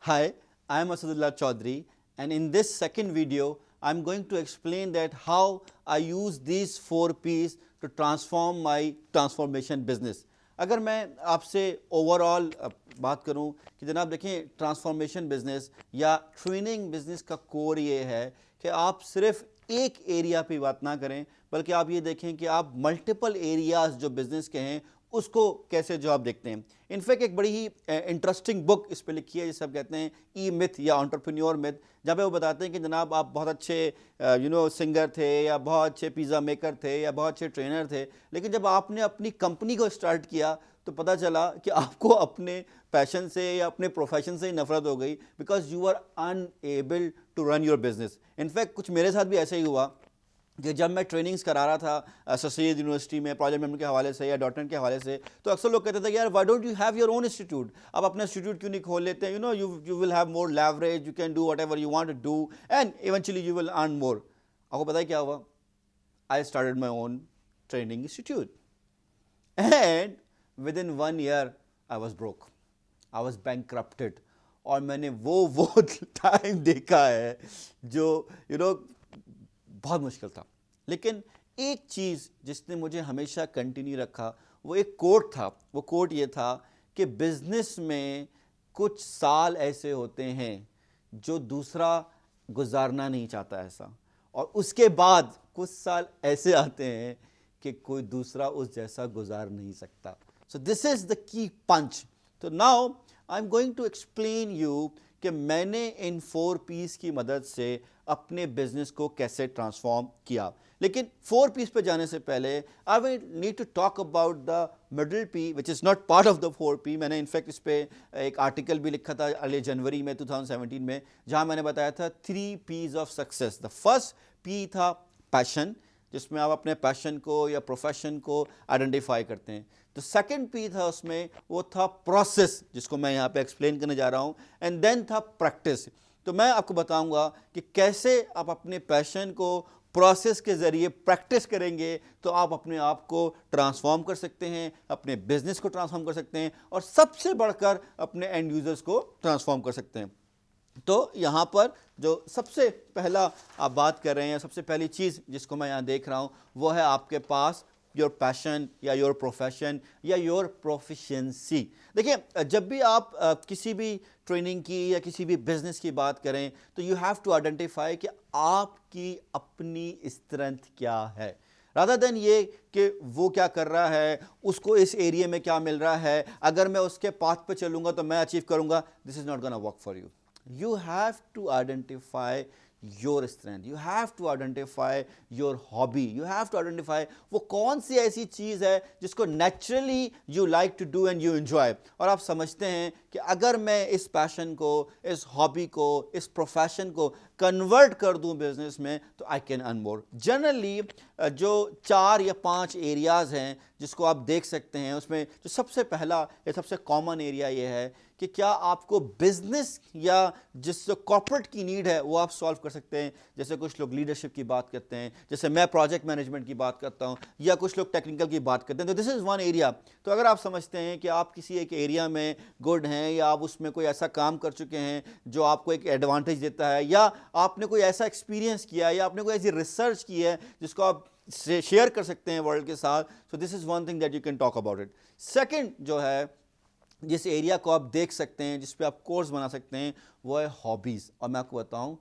Hi, I am Asadullah Chaudhary, and in this second video, I am going to explain that how I use these 4 P's to transform my transformation business. اگر میں آپ سے overall بات کروں کہ جناب دیکھیں ٹرانسفارمیشن بزنس یا ٹریننگ بزنس کا کور یہ ہے کہ آپ صرف ایک ایریا پہ بات نہ کریں بلکہ آپ یہ دیکھیں کہ آپ ملٹیپل ایریاز جو بزنس کے ہیں اس کو کیسے جو آپ دیکھتے ہیں. انفیکٹ ایک بڑی ہی انٹرسٹنگ بک اس پہ لکھی ہے جسے آپ کہتے ہیں ای متھ یا انٹرپرینیور متھ, جہاں پہ وہ بتاتے ہیں کہ جناب آپ بہت اچھے سنگر تھے یا بہت اچھے پیزا میکر تھے یا بہت اچھے ٹرینر تھے, لیکن جب آپ نے اپنی کمپنی کو اسٹارٹ کیا تو پتہ چلا کہ آپ کو اپنے پیشن سے یا اپنے پروفیشن سے ہی نفرت ہو گئی because you are unable to run your business. In fact کچھ میرے ساتھ بھی ایسے ہی ہوا کہ جب میں ٹریننگز کرا رہا تھا سید یونیورسٹی میں پروجیکٹ مینجمنٹ کے حوالے سے یا ڈاٹ نیٹ کے حوالے سے, تو اکثر لوگ کہتے تھے کہ یار why don't you have your own institute, آپ اپنا انسٹیٹیوٹ کیوں نہیں کھول لیتے, you will have more leverage, you can do whatever you want to do and eventually you will earn more. آپ کو پتہ ہے کیا ہوا؟ I started my own training institute and within 1 year I was broke, I was bankrupted. اور میں نے وہ ٹائم دیکھا ہے جو بہت مشکل تھا. لیکن ایک چیز جس نے مجھے ہمیشہ کنٹینیو رکھا وہ ایک کوٹ تھا. وہ کوٹ یہ تھا کہ بزنس میں کچھ سال ایسے ہوتے ہیں جو دوسرا گزارنا نہیں چاہتا ایسا, اور اس کے بعد کچھ سال ایسے آتے ہیں کہ کوئی دوسرا اس جیسا گزار نہیں سکتا. سو دس از دا کی پنچ. تو now I am going to explain you کہ میں نے ان 4 P's کی مدد سے اپنے بزنس کو کیسے ٹرانسفارم کیا. لیکن 4 P's پہ جانے سے پہلے I will need to talk about the middle P which is not part of the 4 P. میں نے انفیکٹ اس پہ ایک آرٹیکل بھی لکھا تھا ارلی جنوری میں 2017 میں, جہاں میں نے بتایا تھا 3 P's of success. The first P تھا پیشن, جس میں آپ اپنے پیشن کو یا پروفیشن کو آئیڈینٹیفائی کرتے ہیں. تو سیکنڈ P تھا اس میں, وہ تھا پروسیس, جس کو میں یہاں پہ ایکسپلین کرنے جا رہا ہوں. اینڈ دین تھا پریکٹس. تو میں آپ کو بتاؤں گا کہ کیسے آپ اپنے پیشن کو پروسیس کے ذریعے پریکٹس کریں گے تو آپ اپنے آپ کو ٹرانسفارم کر سکتے ہیں, اپنے بزنس کو ٹرانسفارم کر سکتے ہیں, اور سب سے بڑھ کر اپنے اینڈ یوزرز کو ٹرانسفارم کر سکتے ہیں. تو یہاں پر جو سب سے پہلا آپ بات کر رہے ہیں, سب سے پہلی چیز جس کو میں یہاں دیکھ رہا ہوں وہ ہے آپ کے پاس یور پیشن یا یور پروفیشن یا یور پروفیشنسی. دیکھیں, جب بھی آپ کسی بھی ٹریننگ کی یا کسی بھی بزنس کی بات کریں تو یو ہیو ٹو آئیڈینٹیفائی کہ آپ کی اپنی اسٹرینتھ کیا ہے, رادر دین یہ کہ وہ کیا کر رہا ہے, اس کو اس ایریے میں کیا مل رہا ہے, اگر میں اس کے پاتھ پہ چلوں گا تو میں اچیو کروں گا. This is not gonna work for you. You have to identify your strength, you have to identify your hobby, you have to identify وہ کون سی ایسی چیز ہے جس کو naturally you like to do and you enjoy, اور آپ سمجھتے ہیں کہ اگر میں اس پیشن کو, اس ہابی کو, اس پروفیشن کو کنورٹ کر دوں بزنس میں تو I can earn more. Generally جو 4 یا 5 ایریاز ہیں جس کو آپ دیکھ سکتے ہیں, اس میں جو سب سے پہلا یا سب سے کامن ایریا یہ ہے کہ کیا آپ کو بزنس یا جس کارپوریٹ کی نیڈ ہے وہ آپ سالو کر سکتے ہیں. جیسے کچھ لوگ لیڈرشپ کی بات کرتے ہیں, جیسے میں پروجیکٹ مینجمنٹ کی بات کرتا ہوں, یا کچھ لوگ ٹیکنیکل کی بات کرتے ہیں. تو دس از ون ایریا. تو اگر آپ سمجھتے ہیں کہ آپ کسی ایک ایریا میں گڈ ہیں, یا آپ اس میں کوئی ایسا کام کر چکے ہیں جو آپ کو ایک ایڈوانٹیج دیتا ہے, یا آپ نے کوئی ایسا ایکسپیرینس کیا ہے, یا آپ نے کوئی ایسی ریسرچ کی ہے جس کو آپ شیئر کر سکتے ہیں ورلڈ کے ساتھ, so this is one thing that you can talk about it. Second جو ہے جس ایریا کو آپ دیکھ سکتے ہیں, جس پہ آپ کورس بنا سکتے ہیں, وہ ہے ہابیز. اور میں آپ کو بتاؤں,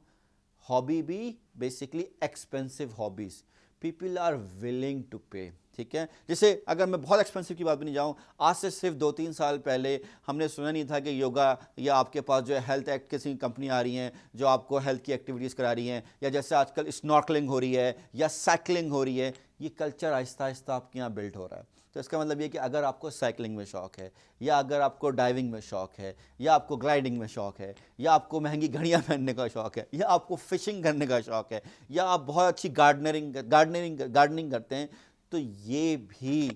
ہابی بھی basically expensive hobbies, people are willing to pay. ٹھیک ہے, جیسے اگر میں بہت ایکسپینسو کی بات بھی نہیں جاؤں, آج سے صرف 2-3 سال پہلے ہم نے سنا نہیں تھا کہ یوگا یا آپ کے پاس جو ہے ہیلتھ ایکٹ کسی کمپنی آ رہی ہیں جو آپ کو ہیلتھ کی ایکٹیویٹیز کرا رہی ہیں, یا جیسے آج کل اسنارکلنگ ہو رہی ہے یا سائیکلنگ ہو رہی ہے. یہ کلچر آہستہ آہستہ آپ کے یہاں بلڈ ہو رہا ہے. تو اس کا مطلب یہ کہ اگر آپ کو سائیکلنگ میں شوق ہے, یا اگر آپ کو ڈائیونگ میں شوق ہے, یا آپ کو گلائڈنگ میں شوق ہے, یا آپ کو مہنگی گھڑیاں پہننے کا شوق ہے, یا آپ کو فشنگ کرنے کا شوق ہے, یا آپ بہت اچھی گارڈننگ کرتے ہیں, تو یہ بھی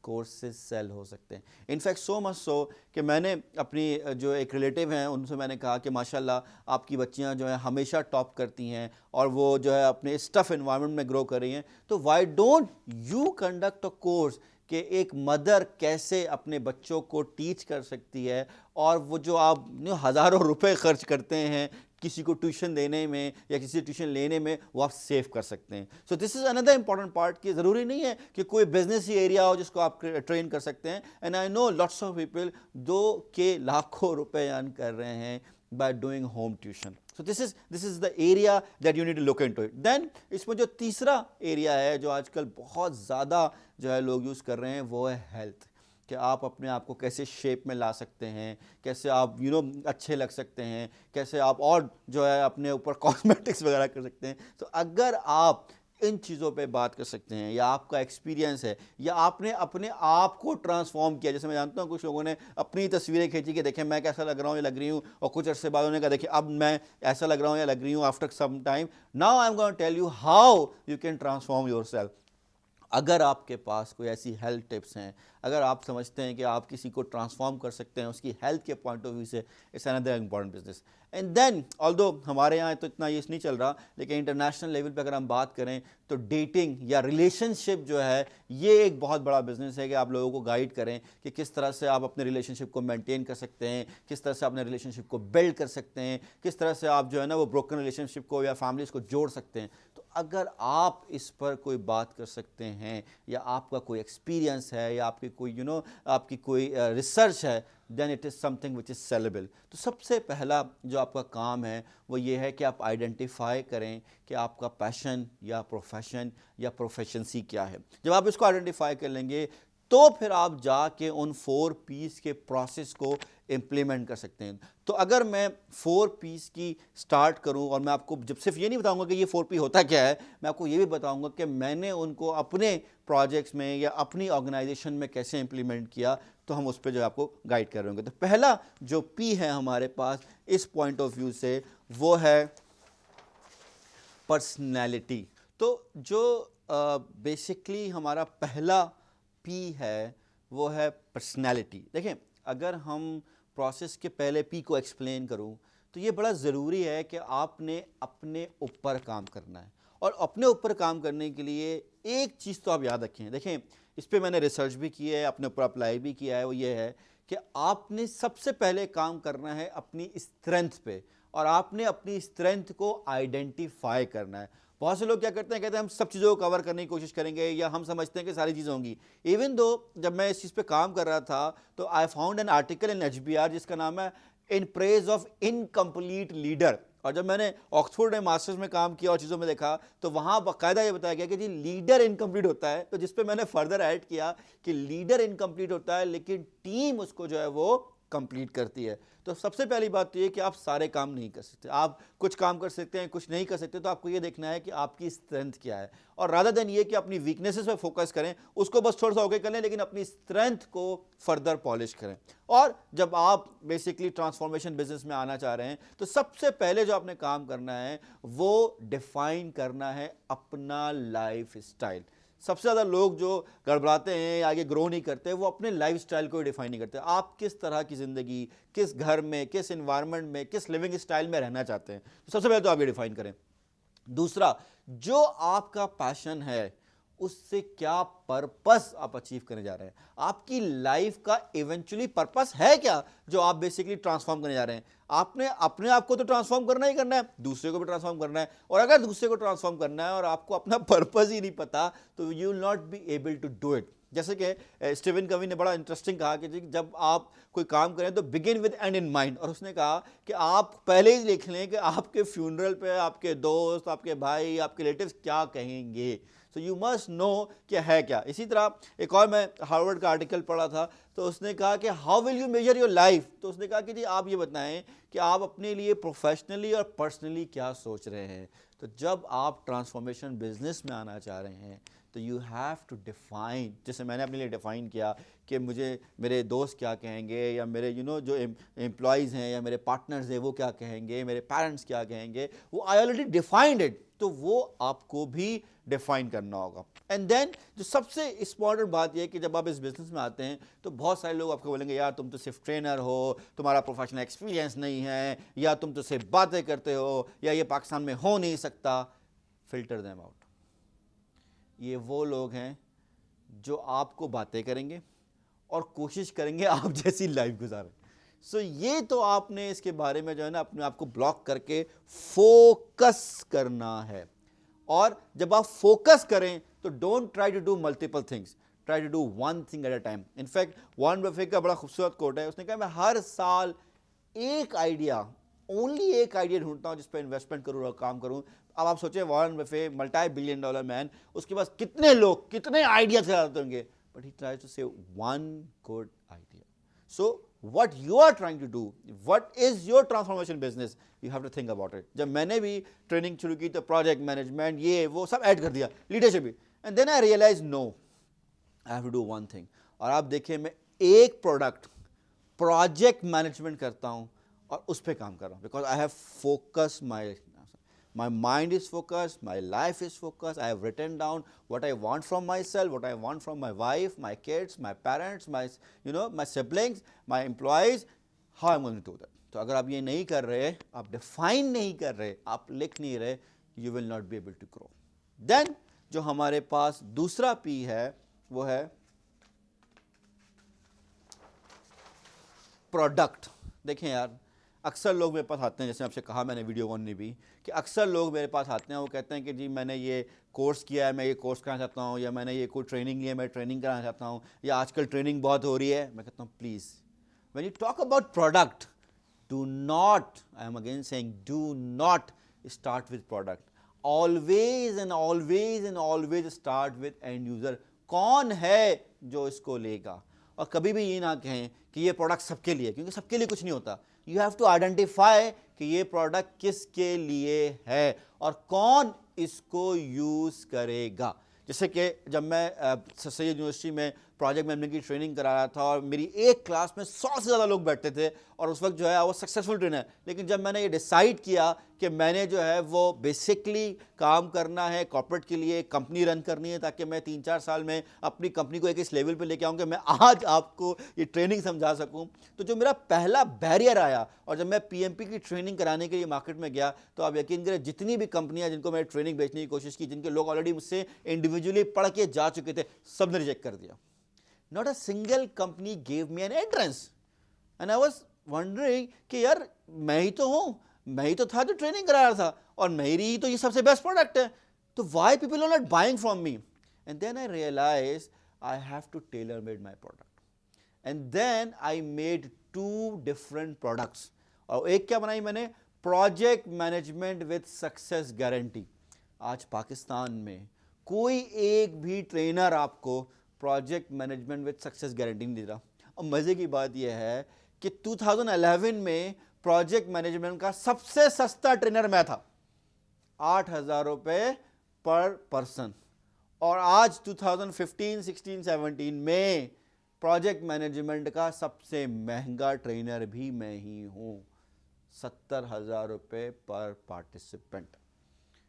کورسز سیل ہو سکتے ہیں. انفیکٹ سو مچ سو کہ میں نے اپنی جو ایک ریلیٹیو ہیں ان سے میں نے کہا کہ ماشاءاللہ آپ کی بچیاں جو ہیں ہمیشہ ٹاپ کرتی ہیں اور وہ جو ہے اپنے اسٹف انوائرمنٹ میں گرو کر رہی ہیں, تو Y don't you conduct a course کہ ایک مدر کیسے اپنے بچوں کو ٹیچ کر سکتی ہے, اور وہ جو آپ ہزاروں روپے خرچ کرتے ہیں کسی کو ٹیوشن دینے میں یا کسی ٹیوشن لینے میں, وہ آپ سیو کر سکتے ہیں. سو this is another important part کہ ضروری نہیں ہے کہ کوئی بزنس ہی ایریا ہو جس کو آپ ٹرین کر سکتے ہیں. And I know lots of people جو کہ لاکھوں روپے ارن کر رہے ہیں by doing home tuition. So this is the area that you need to look into it. Then اس میں جو تیسرا ایریا ہے جو آج کل بہت زیادہ جو ہے لوگ یوز کر رہے ہیں, وہ ہے ہیلتھ, کہ آپ اپنے آپ کو کیسے شیپ میں لا سکتے ہیں, کیسے آپ اچھے لگ سکتے ہیں, کیسے آپ اور جو ہے اپنے اوپر کاسمیٹکس وغیرہ کر سکتے ہیں. تو اگر آپ ان چیزوں پہ بات کر سکتے ہیں, یا آپ کا ایکسپیرینس ہے, یا آپ نے اپنے آپ کو ٹرانسفارم کیا, جیسے میں جانتا ہوں کچھ لوگوں نے اپنی تصویریں کھینچی کہ دیکھیں میں کیسا لگ رہا ہوں یا لگ رہی ہوں, اور کچھ عرصے بعد انہوں نے کہا دیکھیں اب میں ایسا لگ رہا ہوں یا لگ رہی ہوں after some time. Now I am going to tell you how you can transform yourself. اگر آپ کے پاس کوئی ایسی ہیلتھ ٹپس ہیں, اگر آپ سمجھتے ہیں کہ آپ کسی کو ٹرانسفارم کر سکتے ہیں اس کی ہیلتھ کے پوائنٹ آف ویو سے, اٹس اندر important business. And then although ہمارے یہاں تو اتنا یہ نہیں چل رہا, لیکن انٹرنیشنل لیول پہ اگر ہم بات کریں تو ڈیٹنگ یا ریلیشن شپ جو ہے یہ ایک بہت بڑا بزنس ہے, کہ آپ لوگوں کو گائیڈ کریں کہ کس طرح سے آپ اپنے ریلیشن شپ کو مینٹین کر سکتے ہیں, کس طرح سے اپنے ریلیشن شپ کو بلڈ کر سکتے ہیں, کس طرح سے آپ جو ہے نا وہ بروکن ریلیشن شپ کو یا فیملیز کو جوڑ سکتے ہیں. تو اگر آپ اس پر کوئی بات کر سکتے ہیں, یا آپ کا کوئی ایکسپیرینس ہے, یا آپ کی کوئی آپ کی کوئی ریسرچ ہے, then it is something which is sellable. تو سب سے پہلا جو آپ کا کام ہے وہ یہ ہے کہ آپ آئیڈینٹیفائی کریں کہ آپ کا پیشن یا پروفیشن یا پروفیشنسی کیا ہے. جب آپ اس کو آئیڈینٹیفائی کر لیں گے تو پھر آپ جا کے ان 4 پیس کے پروسیس کو امپلیمنٹ کر سکتے ہیں. تو اگر میں 4 پیس کی سٹارٹ کروں, اور میں آپ کو جب صرف یہ نہیں بتاؤں گا کہ یہ 4 پی ہوتا کیا ہے, میں آپ کو یہ بھی بتاؤں گا کہ میں نے ان کو اپنے پروجیکٹس میں یا اپنی آرگنائزیشن میں کیسے امپلیمنٹ کیا, تو ہم اس پہ جو آپ کو گائیڈ کر رہے ہوں گے. تو پہلا جو پی ہے ہمارے پاس اس پوائنٹ آف ویو سے, وہ ہے پرسنالٹی. تو جو بیسکلی ہمارا پہلا پی ہے وہ ہے پرسنالٹی. دیکھیں اگر ہم پروسیس کے پہلے پی کو ایکسپلین کروں تو یہ بڑا ضروری ہے کہ آپ نے اپنے اوپر کام کرنا ہے, اور اپنے اوپر کام کرنے کے لیے ایک چیز تو آپ یاد رکھیں. دیکھیں اس پہ میں نے ریسرچ بھی کی ہے, اپنے اوپر اپلائی بھی کیا ہے, وہ یہ ہے کہ آپ نے سب سے پہلے کام کرنا ہے اپنی اسٹرینتھ پہ, اور آپ نے اپنی اسٹرینتھ کو آئیڈینٹیفائی کرنا ہے. بہت سے لوگ کیا کرتے ہیں, کہتے ہیں ہم سب چیزوں کو کور کرنے کی کوشش کریں گے, یا ہم سمجھتے ہیں کہ ساری چیزیں ہوں گی. ایون دو جب میں اس چیز پہ کام کر رہا تھا تو I found an article in HBR جس کا نام ہے ان پریز آف انکمپلیٹ لیڈر. اور جب میں نے آکسفورڈ میں ماسٹرز میں کام کیا اور چیزوں میں دیکھا تو وہاں باقاعدہ یہ بتایا گیا کہ جی لیڈر انکمپلیٹ ہوتا ہے, تو جس پہ میں نے فردر ایڈ کیا کہ لیڈر انکمپلیٹ ہوتا ہے لیکن ٹیم اس کو جو ہے وہ کمپلیٹ کرتی ہے. تو سب سے پہلی بات تو یہ کہ آپ سارے کام نہیں کر سکتے, آپ کچھ کام کر سکتے ہیں کچھ نہیں کر سکتے. تو آپ کو یہ دیکھنا ہے کہ آپ کی اسٹرینتھ کیا ہے, اور رادر دین یہ کہ اپنی ویکنیسز پہ فوکس کریں, اس کو بس تھوڑا سا اوکے کر لیں, لیکن اپنی اسٹرینتھ کو فردر پالش کریں. اور جب آپ بیسکلی ٹرانسفارمیشن بزنس میں آنا چاہ رہے ہیں تو سب سے پہلے جو آپ نے کام کرنا ہے وہ ڈیفائن کرنا ہے اپنا لائف اسٹائل. سب سے زیادہ لوگ جو گڑبڑاتے ہیں آگے گرو نہیں کرتے, وہ اپنے لائف سٹائل کو ڈیفائن نہیں کرتے. آپ کس طرح کی زندگی, کس گھر میں, کس انوائرمنٹ میں, کس لیونگ سٹائل میں رہنا چاہتے ہیں, تو سب سے پہلے تو آپ یہ ڈیفائن کریں. دوسرا, جو آپ کا پیشن ہے اس سے کیا پرپس آپ اچیو کرنے جا رہے ہیں, آپ کی لائف کا ایونچولی پرپس ہے کیا جو آپ بیسکلی ٹرانسفارم کرنے جا رہے ہیں. آپ نے اپنے آپ کو تو ٹرانسفارم کرنا ہی کرنا ہے, دوسرے کو بھی ٹرانسفارم کرنا ہے, اور اگر دوسرے کو ٹرانسفارم کرنا ہے اور آپ کو اپنا پرپس ہی نہیں پتا تو you will not be able to do it. جیسے کہ اسٹیون کوی نے بڑا انٹرسٹنگ کہا کہ جب آپ کوئی کام کریں تو begin with and in mind, اور اس نے کہا کہ آپ پہلے ہی دیکھ لیں کہ آپ کے فیونرل پہ آپ کے دوست, آپ کے بھائی, آپ کے ریلیٹیوز کیا کہیں گے. سو یو مسٹ نو کہ ہے کیا. اسی طرح ایک اور میں ہارورڈ کا آرٹیکل پڑھا تھا تو اس نے کہا کہ how will you measure your life, تو اس نے کہا کہ جی آپ یہ بتائیں کہ آپ اپنے لیے پروفیشنلی اور پرسنلی کیا سوچ رہے ہیں. تو جب آپ ٹرانسفارمیشن بزنس میں آنا چاہ رہے ہیں تو یو ہیو ٹو ڈیفائن, جیسے میں نے اپنے لیے ڈیفائن کیا کہ مجھے میرے دوست کیا کہیں گے, یا میرے جو امپلائیز ہیں یا میرے پارٹنرز ہیں وہ کیا کہیں گے, میرے پیرنٹس کیا کہیں گے, وہ آئی آلریڈی ڈیفائنڈ اٹ, تو وہ آپ کو بھی ڈیفائن کرنا ہوگا. اینڈ دین جو سب سے امپورٹنٹ بات یہ ہے کہ جب آپ اس بزنس میں آتے ہیں تو بہت سارے لوگ آپ کو بولیں گے یار تم تو صرف ٹرینر ہو, تمہارا پروفیشنل ایکسپیرینس نہیں ہے, یا تم تو صرف باتیں کرتے ہو, یا یہ پاکستان میں ہو نہیں سکتا. Filter them out. یہ وہ لوگ ہیں جو آپ کو باتیں کریں گے اور کوشش کریں گے آپ جیسی لائف گزاریں. سو یہ تو آپ نے اس کے بارے میں جو ہے نا اپنے آپ کو بلاک کر کے فوکس کرنا ہے. اور جب آپ فوکس کریں تو don't try to do multiple things, try to do one thing at a time. In fact Warren Buffett کا بڑا خوبصورت کوٹ ہے, اس نے کہا میں ہر سال ایک آئیڈیا, اونلی ایک آئیڈیا ڈھونڈتا ہوں جس پہ انویسٹمنٹ کروں اور کام کروں. اب آپ سوچیں Warren Buffett multi billion dollar man, اس کے پاس کتنے لوگ کتنے آئیڈیا چلاتے ہوں گے, but he tries to see one good idea. So what you are trying to do, what is your transformation business, you have to think about it. جب میں نے بھی ٹریننگ شروع کی تو پروجیکٹ مینجمنٹ یہ وہ سب ایڈ کر دیا, لیڈرشپ بھی, and then I realise no I have to do one thing. اور آپ دیکھیں میں ایک پروجیکٹ مینجمنٹ کرتا ہوں اور اس پہ کام کر رہا ہوں, because I have focus my mind is focused, my life is focused. I have written down what I want from myself, what I want from my wife, my kids, my parents, my siblings, my employees, how I'm going to do that. تو اگر آپ یہ نہیں کر رہے, آپ define نہیں کر رہے, آپ لکھ نہیں رہے, you will not be able to grow. Then جو ہمارے پاس دوسرا پی ہے وہ ہے پروڈکٹ. دیکھیں یار, اکثر لوگ میرے پاس آتے ہیں, جیسے آپ سے کہا میں نے ویڈیو 1 میں بھی, کہ اکثر لوگ میرے پاس آتے ہیں, وہ کہتے ہیں کہ جی میں نے یہ کورس کیا ہے, میں یہ کورس کرانا چاہتا ہوں, یا میں نے یہ کوئی ٹریننگ لی ہے, میں ٹریننگ کرانا چاہتا ہوں, یا آج کل ٹریننگ بہت ہو رہی ہے. میں کہتا ہوں please when you talk about product, do not, I am again saying, do not start with product. Always and always and always start with end user. کون ہے جو اس کو لے گا؟ اور کبھی بھی یہ نہ کہیں کہ یہ پروڈکٹ سب کے لیے, کیونکہ سب کے لیے کچھ نہیں ہوتا. یو ہیو ٹو آئیڈینٹیفائی کہ یہ پروڈکٹ کس کے لیے ہے اور کون اس کو یوز کرے گا. جیسے کہ جب میں سید یونیورسٹی میں پروجیکٹ مینجمنٹ کی ٹریننگ کرا رہا تھا, اور میری ایک کلاس میں 100 سے زیادہ لوگ بیٹھتے تھے, اور اس وقت جو ہے وہ سکسیزفل ٹرینر. لیکن جب میں نے یہ ڈیسائیڈ کیا کہ میں نے جو ہے وہ بیسکلی کام کرنا ہے کارپوریٹ کے لیے, کمپنی رن کرنی ہے, تاکہ میں 3-4 سال میں اپنی کمپنی کو ایک اس لیول پہ لے کے آؤں کہ میں آج آپ کو یہ ٹریننگ سمجھا سکوں, تو جو میرا پہلا بیریئر آیا, اور جب میں پی ایم پی کی ٹریننگ کرانے کے لیے مارکیٹ میں گیا, تو آپ یقین کریں جتنی بھی کمپنیاں جن کو میں نے ٹریننگ بیچنے کی کوشش کی, جن کے لوگ آلریڈی مجھ سے انڈیویجولی پڑھ کے جا چکے تھے, سب نے ریجیکٹ کر دیا. Not a single company gave me an entrance. And I was wondering کہ یار میں ہی تو ہوں, میں ہی تو تھا جو ٹریننگ کرا رہا تھا, اور میری ہی تو یہ سب سے بیسٹ پروڈکٹ ہے, تو why people are not buying from me? And then I realized I have to tailor made my product. And then I made 2 different products. اور ایک کیا بنائی میں نے, project management with success guarantee. آج پاکستان میں کوئی ایک بھی ٹرینر آپ کو project management with success guarantee نہیں دے رہا. اور مزے کی بات یہ ہے کہ 2011 میں پروجیکٹ مینجمنٹ کا سب سے سستا ٹرینر میں تھا, 8,000 روپے پر پرسن. اور آج 2015, 16, 17 میں پروجیکٹ مینجمنٹ کا سب سے مہنگا ٹرینر بھی میں ہی ہوں, 70,000 روپے پر پارٹیسپینٹ.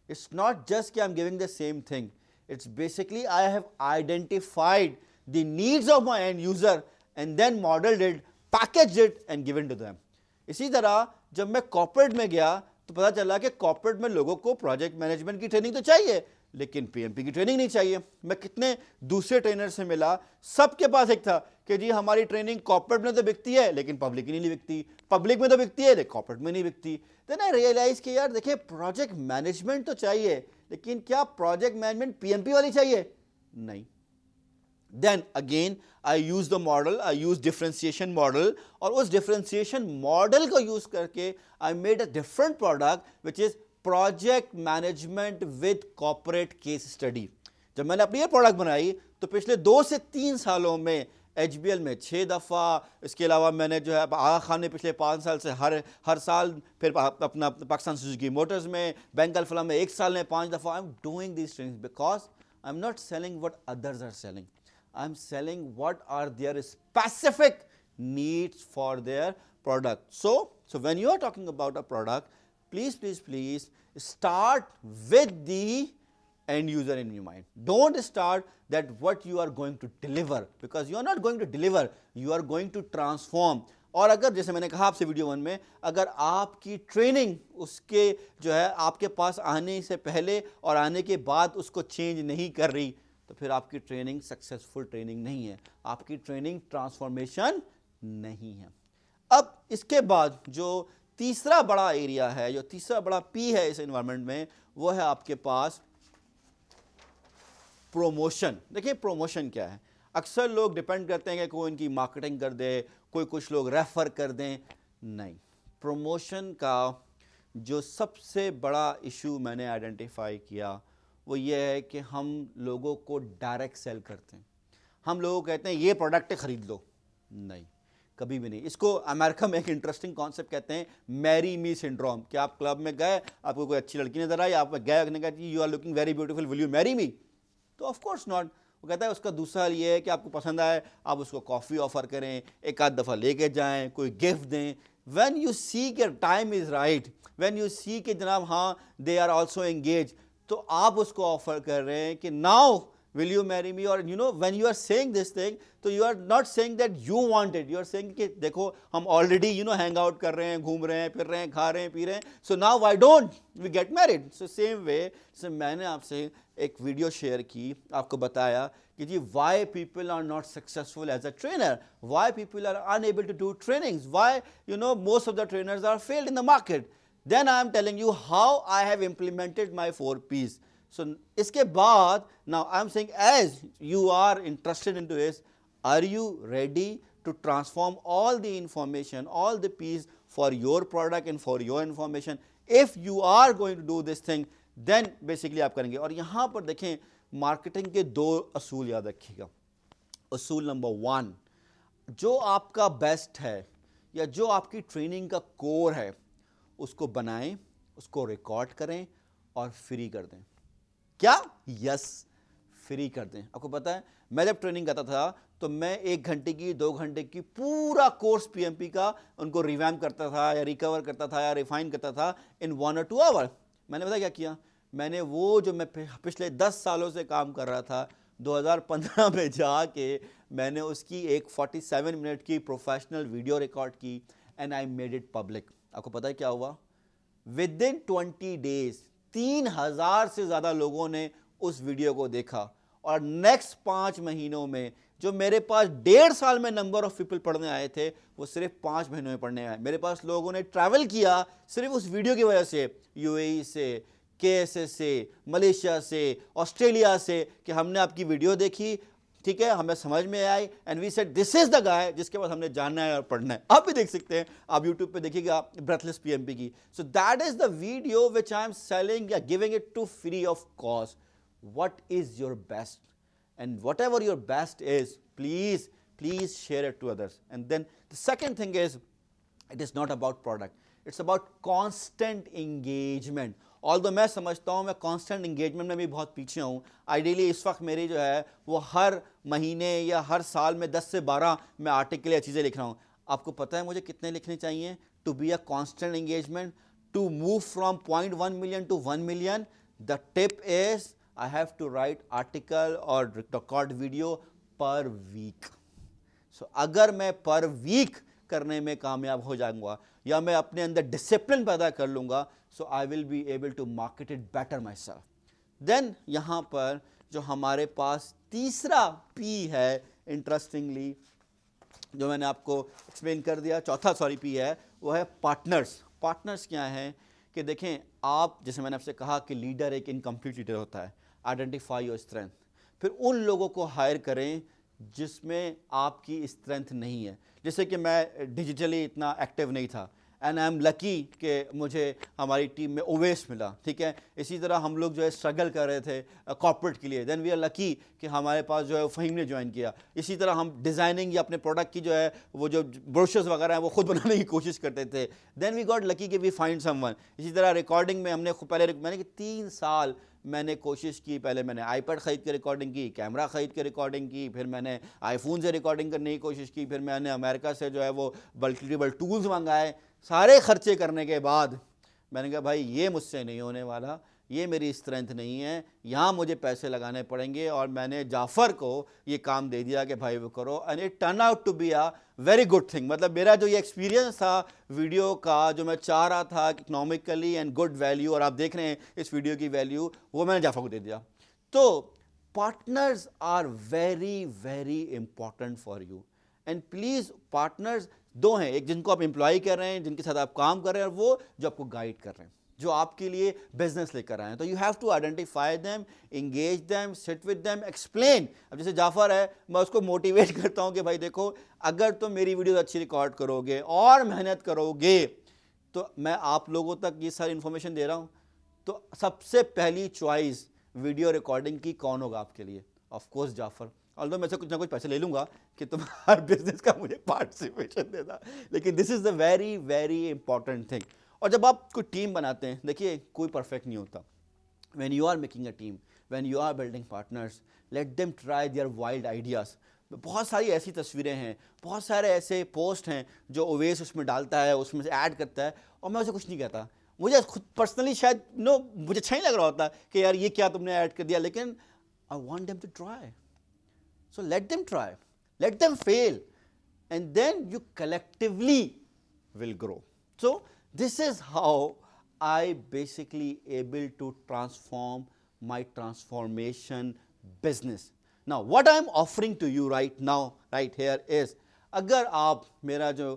It's not just کہ I'm giving the same thing. It's basically I have identified the needs of my end user and then modeled it, packaged it and given to them. اسی طرح جب میں corporate میں گیا تو پتا چلا کہ کارپوریٹ میں لوگوں کو پروجیکٹ مینجمنٹ کی ٹریننگ تو چاہیے, لیکن پی ایم پی کی ٹریننگ نہیں چاہیے. میں کتنے دوسرے ٹرینر سے ملا, سب کے پاس ایک تھا کہ جی ہماری ٹریننگ کارپوریٹ میں تو بکتی ہے لیکن پبلک میں نہیں بکتی, پبلک میں تو بکتی ہے لیکن کارپوریٹ میں نہیں بکتی. دین آئی ریئلائز کہ یار دیکھیں پروجیکٹ مینجمنٹ تو چاہیے, لیکن کیا project management P M P والی چاہیے؟ نہیں. Then again I use the model, I use differentiation model, اور اس differentiation model کو use کر کے I made a different product which is project management with corporate case study. جب میں نے اپنی یہ پروڈکٹ بنائی تو پچھلے 2 سے 3 سالوں میں ایچ بی ایل میں 6 دفعہ, اس کے علاوہ میں نے جو ہے آغا خان نے پچھلے 5 سال سے ہر سال, پھر اپنا پاکستان سوزوکی موٹرز میں, بینک الفلاح میں 1 سال میں 5 دفعہ. I'm doing these things because I'm not selling what others are selling. I'm selling what are their specific needs for their product. So when you are talking about a product, please start with the end user in your mind. Don't start that what you are going to deliver, because you are not going to deliver, you are going to transform. اور اگر جیسے میں نے کہا آپ سے video 1 میں, اگر آپ کی ٹریننگ اس کے جو ہے آپ کے پاس آنے سے پہلے اور آنے کے بعد اس کو چینج نہیں کر رہی, تو پھر آپ کی ٹریننگ سکسیسفل ٹریننگ نہیں ہے, آپ کی ٹریننگ ٹرانسفارمیشن نہیں ہے. اب اس کے بعد جو تیسرا بڑا ایریا ہے, جو تیسرا بڑا پی ہے اس انوائرمنٹ میں, وہ ہے آپ کے پاس پروموشن. دیکھیں پروموشن کیا ہے, اکثر لوگ ڈیپینڈ کرتے ہیں کہ کوئی ان کی مارکیٹنگ کر دے, کوئی کچھ لوگ ریفر کر دیں. نہیں, پروموشن کا جو سب سے بڑا ایشو میں نے آئیڈینٹیفائی کیا وہ یہ ہے کہ ہم لوگوں کو ڈائریکٹ سیل کرتے ہیں. ہم لوگوں کو کہتے ہیں یہ پروڈکٹ خرید لو. نہیں, کبھی بھی نہیں. اس کو امریکہ میں ایک انٹرسٹنگ کانسیپٹ کہتے ہیں میری می سنڈروم, کہ آپ کلب میں گئے, آپ کو کوئی اچھی لڑکی نظر آئی, آپ گئے, نے کہا you are looking very beautiful, will you marry me? تو آف کورس ناٹ. وہ کہتا ہے اس کا دوسرا حل یہ ہے کہ آپ کو پسند آئے, آپ اس کو کافی آفر کریں, ایک آدھ دفعہ لے کے جائیں, کوئی گفٹ دیں. وین یو سی کہ time is right, when you see کہ جناب ہاں دے آر آلسو انگیج, تو آپ اس کو آفر کر رہے ہیں کہ now will you marry me, اور you know when you are saying this thing, تو you are not saying that you want it, you are saying کہ دیکھو ہم already hang out کر رہے ہیں, گھوم رہے ہیں, پھر رہے ہیں, کھا رہے ہیں, پی رہے ہیں, so now why don't we get married. So same way, میں نے آپ سے ایک ویڈیو شیئر کی, آپ کو بتایا کہ جی why people are not successful as a trainer, why people are unable to do trainings, why most of the trainers are failed in the market. Then I am telling you how I have implemented my 4 P's. So اس کے بعد now I am saying as you are interested into this, are you ready to transform all the information, all the P's for your product and for your information? If you are going to do this thing, then basically آپ کریں گے. اور یہاں پر دیکھیں marketing کے 2 اصول یاد رکھیے گا. اصول نمبر 1, جو آپ کا بیسٹ ہے یا جو آپ کی ٹریننگ کا کور ہے اس کو بنائیں, اس کو ریکارڈ کریں اور فری کر دیں. کیا؟ یس, فری کر دیں. آپ کو پتا ہے میں جب ٹریننگ کرتا تھا تو میں 1 گھنٹے کی 2 گھنٹے کی پورا کورس پی ایم پی کا ان کو ریویمپ کرتا تھا یا ریکور کرتا تھا یا ریفائن کرتا تھا ان 1 or 2 hours. میں نے پتا کیا کیا, میں نے وہ جو میں پچھلے 10 سالوں سے کام کر رہا تھا 2015 میں جا کے میں نے اس کی ایک 47 منٹ کی پروفیشنل ویڈیو ریکارڈ کی and I made it public. آپ کو پتا ہے کیا ہوا, ود ان 20 days 3000 سے زیادہ لوگوں نے اس ویڈیو کو دیکھا. اور نیکسٹ 5 مہینوں میں جو میرے پاس 1.5 سال میں نمبر آف پیپل پڑھنے آئے تھے وہ صرف 5 مہینوں میں پڑھنے آئے. میرے پاس لوگوں نے ٹریول کیا صرف اس ویڈیو کی وجہ سے, یو اے ای سے, کے ایس ایس سے, ملیشیا سے, آسٹریلیا سے, کہ ہم نے آپ کی ویڈیو دیکھی, ٹھیک ہے, ہمیں سمجھ میں آئی and we said this is دا گائے جس کے بعد ہم نے جاننا ہے اور پڑھنا ہے. آپ بھی دیکھ سکتے ہیں, آپ یوٹیوب پہ دیکھیے گا بریتھلیس پی ایم پی کی. So that is the video which I am selling یا giving it to free of cost. What is your best and whatever your best is, please share it to others. And then the second thing is, it is not about product, it's about constant engagement. although میں سمجھتا ہوں میں constant engagement میں بھی بہت پیچھے ہوں. Ideally اس وقت میری جو ہے وہ ہر مہینے یا ہر سال میں 10 سے 12 میں آرٹیکل یا چیزیں لکھ رہا ہوں. آپ کو پتہ ہے مجھے کتنے لکھنے چاہیے to be a constant engagement, to move from 0.1 million to 1 million. The tip is I have to write article or record video per week. So اگر میں پر ویک کرنے میں کامیاب ہو جاؤں گا یا میں اپنے اندر ڈسپلن پیدا کر لوں گا, so I will be able to market it better myself. Then یہاں پر جو ہمارے پاس تیسرا پی ہے, انٹرسٹنگلی جو میں نے آپ کو ایکسپلین کر دیا, چوتھا پی ہے, وہ ہے پارٹنرز. پارٹنرز کیا ہیں کہ دیکھیں آپ, جیسے میں نے آپ سے کہا کہ لیڈر ایک انکمپلیٹ لیڈر ہوتا ہے. آئیڈینٹیفائی یور اسٹرینتھ, پھر ان لوگوں کو ہائر کریں جس میں آپ کی اسٹرینتھ نہیں ہے. جیسے کہ میں ڈیجیٹلی اتنا ایکٹیو نہیں تھا اینڈ آئی ایم لکی کہ مجھے ہماری ٹیم میں اویس ملا, ٹھیک ہے. اسی طرح ہم لوگ جو ہے اسٹرگل کر رہے تھے کارپوریٹ کے لیے, دین وی آر لکی کہ ہمارے پاس جو ہے فہیم نے جوائن کیا. اسی طرح ہم ڈیزائننگ یا اپنے پروڈکٹ کی جو ہے وہ جو بروشرز وغیرہ ہیں وہ خود بنانے کی کوشش کرتے تھے, دین وی گاٹ لکی کہ وی فائنڈ سم ون. اسی طرح ریکارڈنگ میں ہم نے پہلے میں نے 3 سال میں نے کوشش کی, پہلے میں نے آئی پیڈ خرید کے ریکارڈنگ کی, کیمرہ خرید کے ریکارڈنگ کی, پھر میں نے آئی فون سے ریکارڈنگ کرنے کی کوشش کی, پھر میں نے امریکہ سے جو ہے وہ ملٹیپل ٹولز منگائے. سارے خرچے کرنے کے بعد میں نے کہا بھائی یہ مجھ سے نہیں ہونے والا, یہ میری اسٹرینتھ نہیں ہے, یہاں مجھے پیسے لگانے پڑیں گے. اور میں نے جعفر کو یہ کام دے دیا کہ بھائی وہ کرو, and it turn out to be a very good thing. مطلب میرا جو یہ ایکسپیرینس تھا ویڈیو کا, جو میں چاہ رہا تھا اکنامکلی اینڈ گڈ ویلیو, اور آپ دیکھ رہے ہیں اس ویڈیو کی ویلیو, وہ میں نے جعفر کو دے دیا. تو Partners are very very important for you. And please, partners دو ہیں, ایک جن کو آپ امپلائی کر رہے ہیں, جن کے ساتھ آپ کام کر رہے ہیں, اور وہ جو آپ کو گائیڈ کر رہے ہیں, جو آپ کے لیے بزنس لے کر آئے ہیں. تو you have to identify them, engage them, sit with them, explain. اب جیسے جعفر ہے, میں اس کو موٹیویٹ کرتا ہوں کہ بھائی دیکھو, اگر تم میری ویڈیوز اچھی ریکارڈ کرو گے اور محنت کرو گے, تو میں آپ لوگوں تک یہ ساری انفارمیشن دے رہا ہوں, تو سب سے پہلی چوائس ویڈیو ریکارڈنگ کی کون ہوگا آپ کے لیے؟ Of course Jafar. although میں سے کچھ نہ کچھ پیسے لے لوں گا کہ تم ہر بزنس کا مجھے پارٹیسپیشن دینا, لیکن this is the very very important thing. اور جب آپ کوئی ٹیم بناتے ہیں, دیکھیے کوئی پرفیکٹ نہیں ہوتا. when you are making a team, when you are building partners, let them try their wild ideas. بہت ساری ایسی تصویریں ہیں, بہت سارے ایسے پوسٹ ہیں جو اویس اس میں ڈالتا ہے, اس میں سے ایڈ کرتا ہے, اور میں اسے کچھ نہیں کہتا. مجھے خود پرسنلی شاید مجھے اچھا نہیں لگ رہا ہوتا کہ یار یہ کیا تم نے ایڈ کر دیا, لیکن I want them to try. So let them try, let them fail, and then you collectively will grow. So this is how I basically able to transform my transformation business. Now what I am offering to you right now, right here is, اگر آپ میرا جو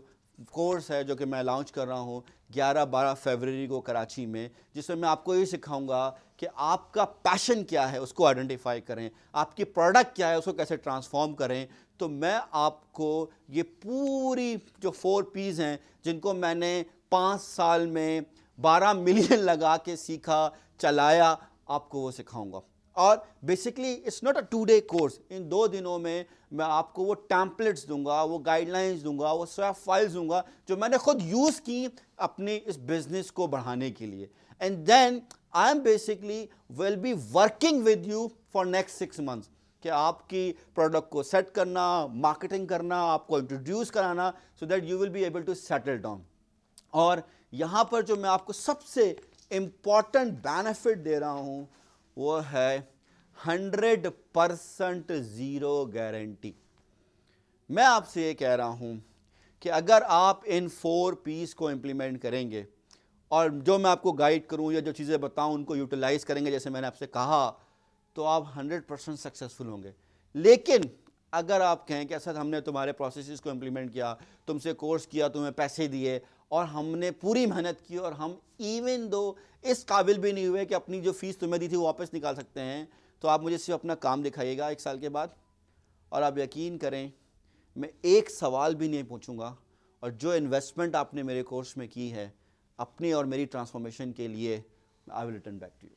course ہے جو کہ میں launch کر رہا ہوں 11-12 فیبرری کو کراچی میں, جس میں آپ کو یہ سکھاؤں گا کہ آپ کا پیشن کیا ہے اس کو آئیڈینٹیفائی کریں, آپ کی پروڈکٹ کیا ہے اس کو کیسے ٹرانسفارم کریں. تو میں آپ کو یہ پوری جو 4 P's ہیں جن کو میں نے 5 سال میں 12 ملین لگا کے سیکھا, چلایا, آپ کو وہ سکھاؤں گا. اور basically it's not a 2 day course. ان 2 دنوں میں میں آپ کو وہ ٹیمپلیٹس دوں گا, وہ گائیڈ لائنس دوں گا, وہ سویپ فائلز دوں گا جو میں نے خود یوز کی اپنے اس بزنس کو بڑھانے کے لیے. And then I am basically will be working with you for next 6 months کہ آپ کی پروڈکٹ کو سیٹ کرنا, مارکیٹنگ کرنا, آپ کو انٹروڈیوس کرانا, so that you will be able to settle down. اور یہاں پر جو میں آپ کو سب سے امپورٹنٹ بینیفٹ دے رہا ہوں وہ ہے 100% زیرو گارنٹی. میں آپ سے یہ کہہ رہا ہوں کہ اگر آپ ان 4 P's کو امپلیمنٹ کریں گے اور جو میں آپ کو گائیڈ کروں یا جو چیزیں بتاؤں ان کو یوٹیلائز کریں گے جیسے میں نے آپ سے کہا, تو آپ 100% سکسیسفل ہوں گے. لیکن اگر آپ کہیں کہ اسد ہم نے تمہارے پروسیسز کو امپلیمنٹ کیا, تم سے کورس کیا, تمہیں پیسے دیے, اور ہم نے پوری محنت کی, اور ہم ایون دو اس قابل بھی نہیں ہوئے کہ اپنی جو فیس تمہیں دی تھی وہ واپس نکال سکتے ہیں, تو آپ مجھے صرف اپنا کام دکھائیے گا 1 سال کے بعد, اور آپ یقین کریں میں ایک سوال بھی نہیں پوچھوں گا, اور جو انویسٹمنٹ آپ نے میرے کورس میں کی ہے اپنی اور میری ٹرانسفارمیشن کے لیے, I will return back to you.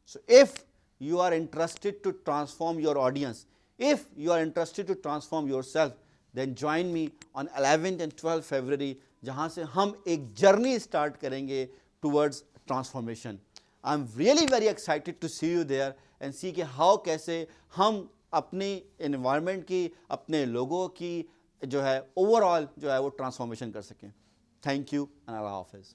So if you are interested to transform your audience, if you are interested to transform yourself, then join me on 11th and 12th February, جہاں سے ہم ایک journey start کریں گے towards transformation. I'm really very excited to see you there and see کہ how کیسے ہم اپنی انوائرمنٹ کی, اپنے لوگوں کی جو ہے اوور آل جو ہے وہ ٹرانسفارمیشن کر سکیں. تھینک یو and اللہ حافظ.